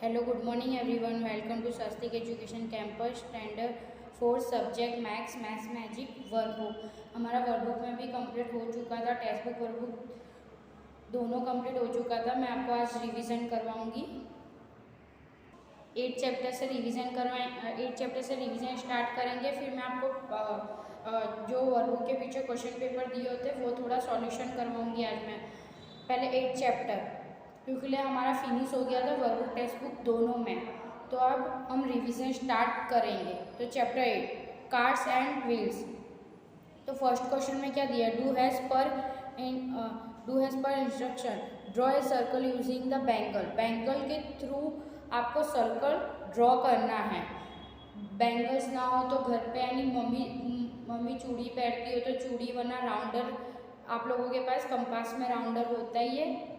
Hello, good morning everyone. Welcome to Swastik Education Campus Standard 4 subject maths magic workbook. हमारा workbook में भी complete हो चुका था, टेक्स्ट बुक वर्कबुक दोनों कंप्लीट हो चुका था। मैं आपको आज रिवीजन करवाऊंगी। 8 चैप्टर से रिवीजन स्टार्ट करेंगे। फिर मैं आपको जो वर्कबुक के पीछे क्वेश्चन पेपर दिए होते हैं वो थोड़ा सॉल्यूशन करवाऊंगी आज मैं। पहले 8 चैप्टर क्योंकि हमारा फिनिश हो गया था वर्कबुक टेक्स्ट बुक दोनों में। तो अब हम रिवीजन स्टार्ट करेंगे। तो चैप्टर 8 कार्स एंड व्हील्स। तो फर्स्ट क्वेश्चन में क्या दिया, डू हैज़ पर instruction draw a circle using the bangle. Bangle के थ्रू आपको सर्कल ड्रॉ करना है। बैंगल्स ना हो तो घर पे यानी मम्मी चूड़ी पहनती हो तो चूड़ी, वरना राउंडर आप लोगों के पास कंपास में राउंडर होता ही है।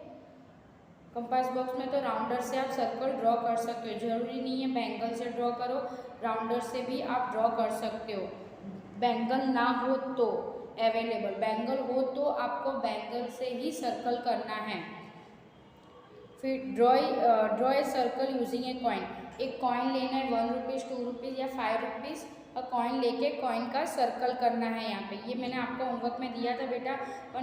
कंपास बॉक्स में तो राउंडर से आप सर्कल ड्रॉ कर सकते हो। जरूरी नहीं है बैंगल से ड्रॉ करो, राउंडर से भी आप ड्रॉ कर सकते हो। बैंगल ना हो तो अवेलेबल, बैंगल हो तो आपको बैंगल से ही सर्कल करना है। फिर draw a circle using a coin. एक कॉइन लेना है, 1 रुपीज़, 2 रुपीज़ या 5 रुपीज़, और कॉइन लेके कॉइन का सर्कल करना है यहाँ पे। ये मैंने आपको होमवर्क में दिया था बेटा, पर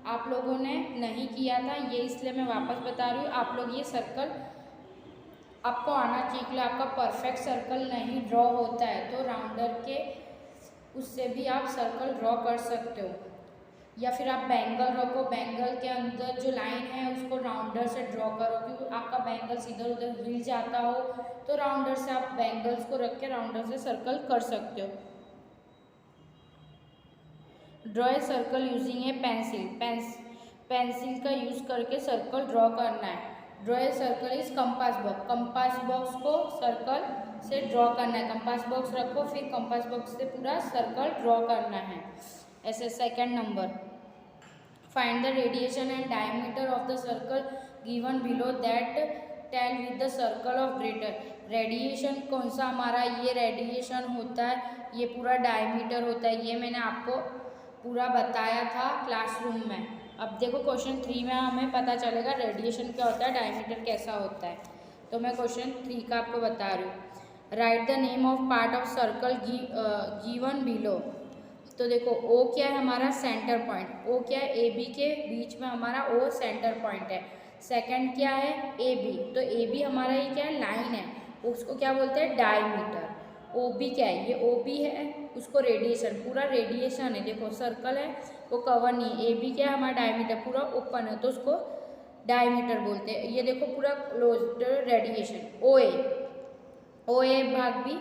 आप लोगों ने नहीं किया था, ये इसलिए मैं वापस बता रही हूँ। आप लोग ये सर्कल आपको आना चाहिए। आपका परफेक्ट सर्कल नहीं ड्रॉ होता है तो राउंडर के उससे भी आप सर्कल ड्रॉ कर सकते हो, या फिर आप बैंगल रखो, बैंगल के अंदर जो लाइन है उसको राउंडर से ड्रॉ करो। क्योंकि आपका बैंगल्स इधर उधर हिल जाता हो तो राउंडर से आप बैंगल्स को रख के राउंडर से सर्कल कर सकते हो। Draw a circle using A pencil. Pencil का यूज़ करके सर्कल ड्रॉ करना है। Draw a circle is compass box. Compass box को सर्कल से ड्रॉ करना है। कंपास बॉक्स रखो, फिर कंपास बॉक्स से पूरा सर्कल ड्रॉ करना है। ऐसे second number, find the radiation and diameter of the circle given below that tell with the circle of greater. Radiation कौन सा हमारा, ये रेडिएशन होता है, ये पूरा डायमीटर होता है। ये मैंने आपको पूरा बताया था क्लासरूम में। अब देखो क्वेश्चन 3 में हमें पता चलेगा रेडिएशन क्या होता है, डायमीटर कैसा होता है। तो मैं क्वेश्चन 3 का आपको बता रही हूँ। Right the name of part of circle given below. तो देखो ओ क्या है हमारा, सेंटर पॉइंट। ओ क्या है, ए बी के बीच में हमारा ओ सेंटर पॉइंट है। सेकंड क्या है, ए बी। तो ए बी हमारा ये क्या है, लाइन है, उसको क्या बोलते हैं, डायमीटर। ओ बी क्या है, ये ओ बी है, उसको रेडिएशन, पूरा रेडिएशन है। देखो सर्कल है वो कवर नहीं है। ए बी क्या है हमारा, डायमीटर, पूरा ओपन है तो उसको डायमीटर बोलते हैं। ये देखो पूरा क्लोज्ड रेडिएशन। ओ ए भाग भी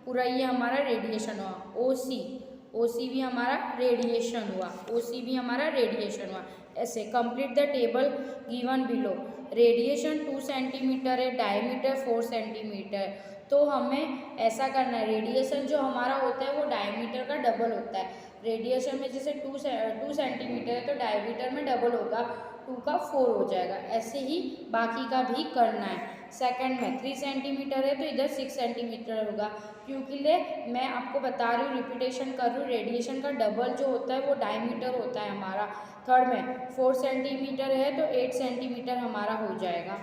पूरा ये हमारा रेडिएशन हुआ। ओ सी भी हमारा रेडिएशन हुआ। ओ सी भी हमारा रेडिएशन हुआ। ऐसे complete the table given below. Radiation 2 centimetre है, डायमीटर 4 सेंटीमीटर। तो हमें ऐसा करना है, रेडिएशन जो हमारा होता है वो डायमीटर का डबल होता है। रेडिएशन में जैसे 2 सेंटीमीटर है तो डायमीटर में डबल होगा, 2 का 4 हो जाएगा। ऐसे ही बाकी का भी करना है। सेकंड में 3 सेंटीमीटर है तो इधर 6 सेंटीमीटर होगा। क्योंकि मैं आपको बता रही हूँ, रिपीटेशन कर रही हूँ, रेडिएशन का डबल जो होता है वो डायमीटर होता है हमारा। थर्ड में 4 सेंटीमीटर है तो 8 सेंटीमीटर हमारा हो जाएगा।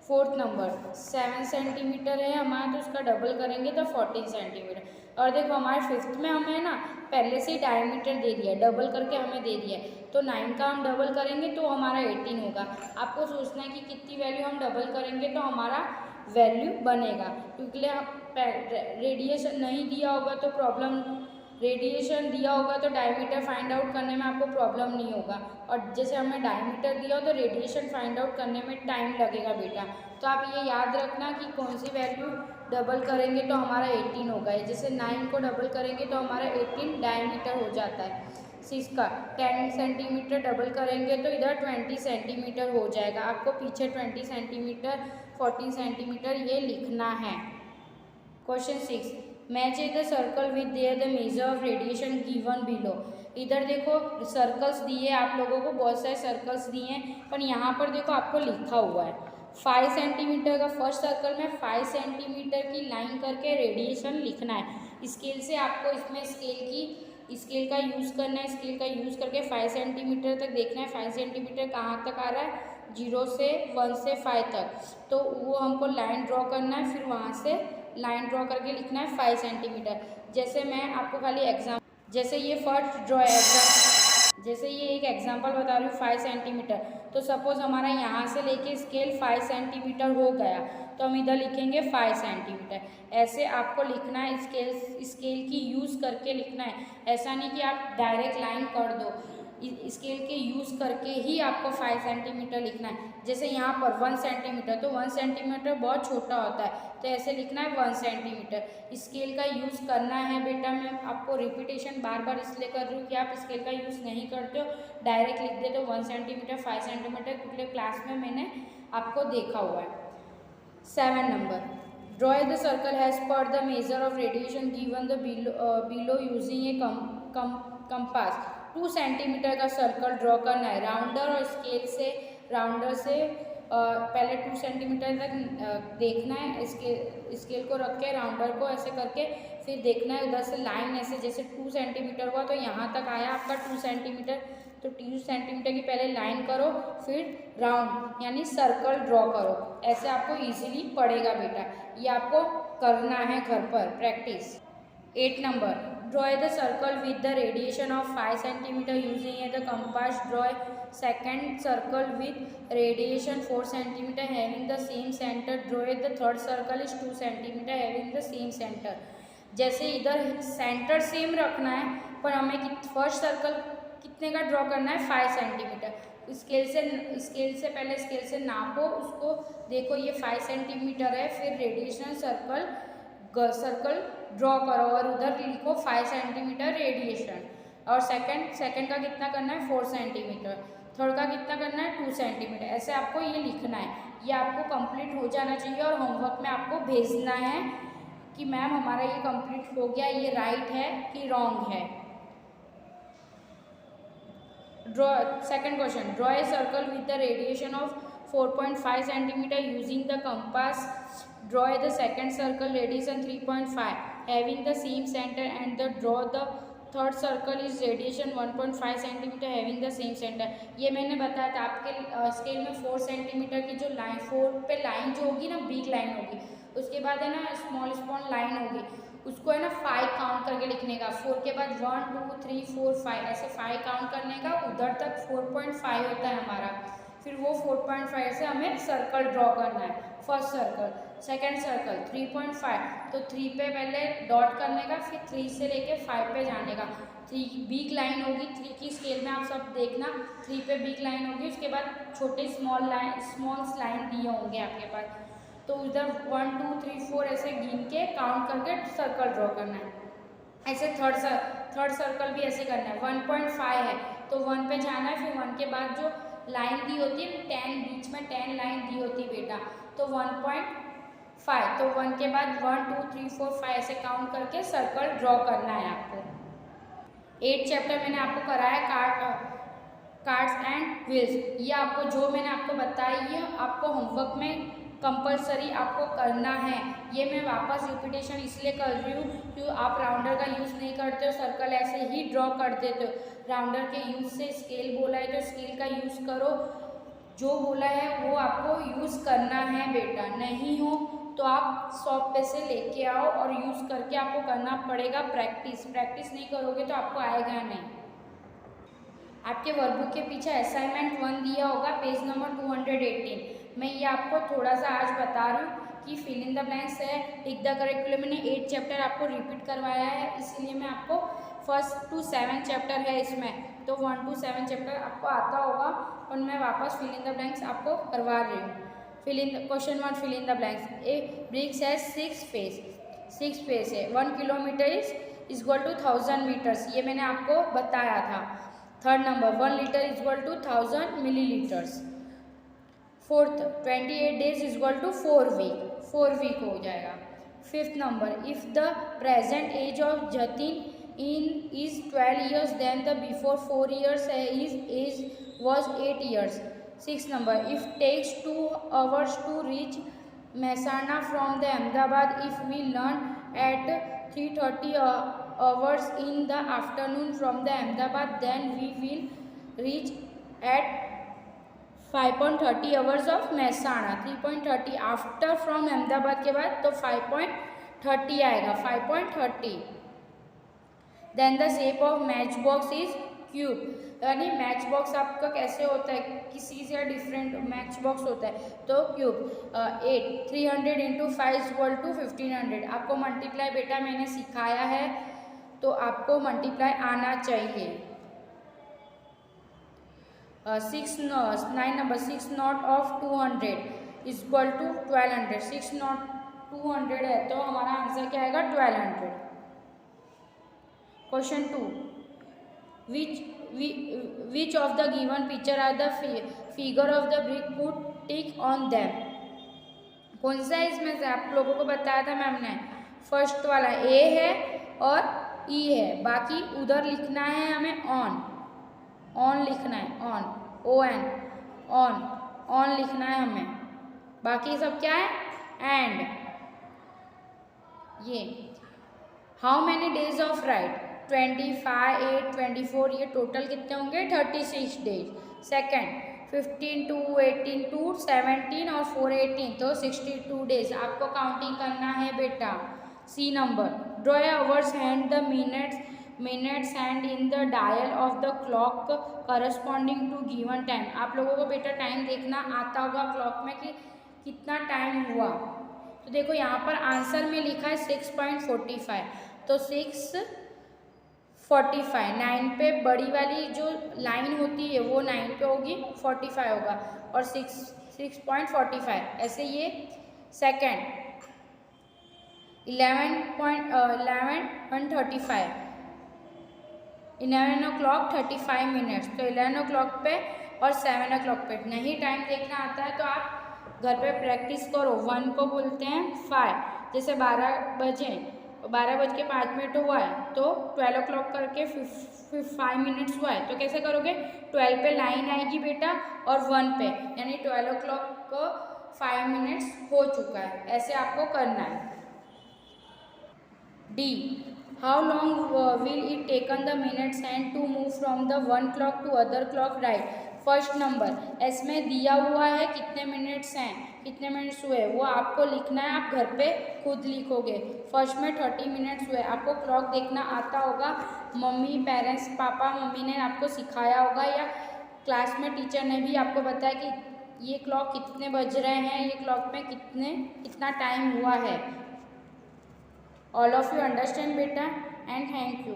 फोर्थ नंबर 7 सेंटीमीटर है हमारा तो उसका डबल करेंगे तो 14 सेंटीमीटर। और देखो हमारे फिफ्थ में हमें ना पहले से ही डायमीटर दे दिया, डबल करके हमें दे दिया है, तो 9 का हम डबल करेंगे तो हमारा 18 होगा। आपको सोचना है कि कितनी वैल्यू हम डबल करेंगे तो हमारा वैल्यू बनेगा। क्योंकि रेडिएशन नहीं दिया होगा तो प्रॉब्लम, रेडिएशन दिया होगा तो डायमीटर फाइंड आउट करने में आपको प्रॉब्लम नहीं होगा। और जैसे हमें डायमीटर दिया हो तो रेडिएशन फाइंड आउट करने में टाइम लगेगा बेटा। तो आप ये याद रखना कि कौन सी वैल्यू डबल करेंगे तो हमारा 18 होगा। जैसे 9 को डबल करेंगे तो हमारा 18 डायमीटर हो जाता है। 6 का 10 सेंटीमीटर डबल करेंगे तो इधर 20 सेंटीमीटर हो जाएगा। आपको पीछे 20 सेंटीमीटर 14 सेंटीमीटर ये लिखना है। Question 6, match the circle with their the measure of radiation given below. इधर देखो सर्कल्स दिए आप लोगों को, बहुत सारे सर्कल्स दिए हैं, पर यहाँ पर देखो आपको लिखा हुआ है 5 सेंटीमीटर का। फर्स्ट सर्कल में 5 सेंटीमीटर की लाइन करके रेडिएशन लिखना है। स्केल से आपको इसमें स्केल का यूज़ करना है। स्केल का यूज़ करके 5 सेंटीमीटर तक देखना है, 5 सेंटीमीटर कहाँ तक आ रहा है 0 से 1 से 5 तक, तो वो हमको लाइन ड्रॉ करना है, फिर वहाँ से लाइन ड्रॉ करके लिखना है 5 सेंटीमीटर। जैसे मैं आपको खाली जैसे ये फर्स्ट जैसे ये एक एग्जाम्पल बता रही हूँ 5 सेंटीमीटर, तो सपोज हमारा यहाँ से लेके स्केल 5 सेंटीमीटर हो गया, तो हम इधर लिखेंगे 5 सेंटीमीटर। ऐसे आपको लिखना है, स्केल की यूज़ करके लिखना है। ऐसा नहीं कि आप डायरेक्ट लाइन कर दो, स्केल के यूज़ करके ही आपको 5 सेंटीमीटर लिखना है। जैसे यहाँ पर 1 सेंटीमीटर, तो 1 सेंटीमीटर बहुत छोटा होता है, तो ऐसे लिखना है 1 सेंटीमीटर। स्केल का यूज़ करना है बेटा, मैं आपको रिपीटेशन बार बार इसलिए कर रही हूँ कि आप स्केल का यूज़ नहीं करते हो, डायरेक्ट लिख देते हो 1 सेंटीमीटर 5 सेंटीमीटर, पिछले क्लास में मैंने आपको देखा हुआ है। 7 number, draw the circle has per the measure of radiation given the below using a compass. 2 centimetre का सर्कल ड्रॉ करना है। राउंडर और राउंडर से पहले 2 सेंटीमीटर तक देखना है, स्केल को रख के राउंडर को ऐसे करके फिर देखना है उधर से लाइन ऐसे, जैसे 2 सेंटीमीटर हुआ तो यहाँ तक आया आपका 2 सेंटीमीटर, तो 2 सेंटीमीटर की पहले लाइन करो, फिर राउंड यानी सर्कल ड्रॉ करो। ऐसे आपको इजीली पड़ेगा बेटा, ये आपको करना है घर पर practice. 8 number, draw the circle with the radiation of 5 centimetre using the compass. Draw second circle with radiation 4 centimetre having the same centre. Draw the third circle is 2 centimetre having the same centre. जैसे इधर centre same रखना है, पर हमें first circle कितने का draw करना है 5 सेंटीमीटर। स्केल से पहले स्केल से नापो उसको, देखो ये 5 सेंटीमीटर है, फिर रेडिएशन सर्कल ड्रॉ करो और उधर लिखो 5 सेंटीमीटर रेडिएशन। और सेकंड का कितना करना है 4 सेंटीमीटर, थर्ड का कितना करना है 2 सेंटीमीटर। ऐसे आपको ये लिखना है, ये आपको कंप्लीट हो जाना चाहिए और होमवर्क में आपको भेजना है कि मैम हमारा ये कंप्लीट हो गया, ये राइट है कि रॉन्ग है। Draw second question, draw a circle with the radiation of 4.5 centimetre using the compass. Draw the second circle radiation 3.5 having the same center and draw the third circle is radiation 1.5 centimetre having the same center। ये मैंने बताया था आपके scale में 4 centimetre की जो line 4 पे line जो होगी ना बिग लाइन होगी, उसके बाद है ना स्मॉल लाइन होगी, उसको है ना 5 काउंट करके लिखने का। 4 के बाद 1 2 3 4 5 ऐसे 5 काउंट करने का, उधर तक 4.5 होता है हमारा, फिर वो 4.5 से हमें सर्कल ड्रॉ करना है। फर्स्ट सर्कल, सेकंड सर्कल 3.5, तो 3 पे पहले डॉट करने का, फिर 3 से लेके 5 पे जाने का। 3 बिग लाइन होगी, 3 की स्केल में आप सब देखना, 3 पे बिग लाइन होगी, उसके बाद छोटे स्मॉल लाइन दिए होंगे आपके पास, तो उधर 1 2 3 4 ऐसे गिन के काउंट करके सर्कल ड्रॉ करना है। ऐसे थर्ड सर्कल भी ऐसे करना है। 1.5 है तो 1 पे जाना है, फिर 1 के बाद जो लाइन दी होती है 10, बीच में 10 लाइन दी होती है बेटा, तो 1.5, तो 1 के बाद 1 2 3 4 5 ऐसे काउंट करके सर्कल ड्रॉ करना है आपको। 8 चैप्टर मैंने आपको कराया कार्ड्स एंड व्हील्स। ये आपको जो मैंने आपको बताया ये आपको होमवर्क में कंपलसरी आपको करना है। ये मैं वापस रिपीटेशन इसलिए कर रही हूँ क्योंकि आप राउंडर का यूज़ नहीं करते हो, सर्कल ऐसे ही ड्रॉ कर देते हो। राउंडर के यूज़ से स्केल बोला है तो स्केल का यूज़ करो, जो बोला है वो आपको यूज़ करना है बेटा। नहीं हो तो आप शॉप पे से लेके आओ और यूज़ करके आपको करना पड़ेगा प्रैक्टिस नहीं करोगे तो आपको आएगा नहीं। आपके वर्कबुक के पीछे असाइनमेंट 1 दिया होगा, पेज नंबर 218। मैं ये आपको थोड़ा सा आज बता रही हूँ कि फिल इन द ब्लैंक्स है, टिक द करेक्ट। मैंने 8 चैप्टर आपको रिपीट करवाया है, इसीलिए मैं आपको 1 to 7 चैप्टर है इसमें, तो 1 to 7 चैप्टर आपको आता होगा और मैं वापस फिल इन द ब्लैंक्स आपको करवा रही हूँ। Question 1, fill in the blanks. A bricks है 6 फेस है। 1 kilometre is equal to 1000 metres, ये मैंने आपको बताया था। Third number, 1 litre is equal to 1000 millilitres. Fourth, 28 days is equal to 4 week हो जाएगा। Fifth number, if the present age of Jatin is 12 years, then the before 4 years his age was 8 years. Sixth number, if takes 2 hours to reach Mehsana from the Ahmedabad, if we learn at 3:30 hours in the afternoon from the Ahmedabad, then we will reach at 5.30 hours of Mehsana, 3.30 after from Ahmedabad के बाद तो 5.30 आएगा, 5.30। Then the shape of match box is cube, यानी match box आपका कैसे होता है, किसी से डिफरेंट मैच बॉक्स होता है तो क्यूब। 8 300 into 5 equal to 1500। आपको मल्टीप्लाई बेटा मैंने सिखाया है तो आपको मल्टीप्लाई आना चाहिए। 9 number 6 naught of 200 equal to 1200। 6 naught 200 है तो हमारा आंसर क्या आएगा 1200। Question 2, which of the given picture are the figure of the brick, put tick on them। कौन सा है इसमें से, आप लोगों को बताया था मैम ने, फर्स्ट वाला ए है और ई है, बाकी उधर लिखना है हमें ऑन, ऑन लिखना है, ऑन ON, ऑन ऑन लिखना है हमें, बाकी सब क्या है एंड। ये how many days of right, 25 8 24, ये टोटल कितने होंगे 36 डेज। सेकेंड 15 2 18 2 17 और 4 18 तो 62 डेज आपको काउंटिंग करना है बेटा। C number, draw hours hand the minutes hand in the dial of the clock corresponding to given time. आप लोगों को बेटा टाइम देखना आता होगा क्लॉक में कि कितना टाइम हुआ, तो देखो यहाँ पर आंसर में लिखा है 6.45, तो 6:45, 9 पे बड़ी वाली जो लाइन होती है वो 9 पे होगी, 45 होगा और 6.45 ऐसे। ये सेकेंड 11:35, 11 o'clock 35 मिनट्स, तो 11 o'clock पे और 7 o'clock पे नहीं टाइम देखना आता है तो आप घर पे प्रैक्टिस करो। 1 को बोलते हैं 5, जैसे 12:05 हुआ है तो 12 o'clock करके 5 मिनट्स हुआ है, तो कैसे करोगे 12 पे लाइन आएगी बेटा और 1 पे, यानी 12 o'clock को 5 मिनट्स हो चुका है, ऐसे आपको करना है। D, how long will it taken the minutes hand to move from the one clock to other clock right. First number इसमें दिया हुआ है कितने मिनट्स हैं, कितने मिनट्स हुए वो आपको लिखना है, आप घर पे खुद लिखोगे। फर्स्ट में 30 मिनट्स हुए, आपको क्लॉक देखना आता होगा, मम्मी पेरेंट्स पापा मम्मी ने आपको सिखाया होगा या क्लास में टीचर ने भी आपको बताया कि ये क्लॉक कितने बज रहे हैं, ये क्लॉक में कितना टाइम हुआ है। All of you understand beta and thank you.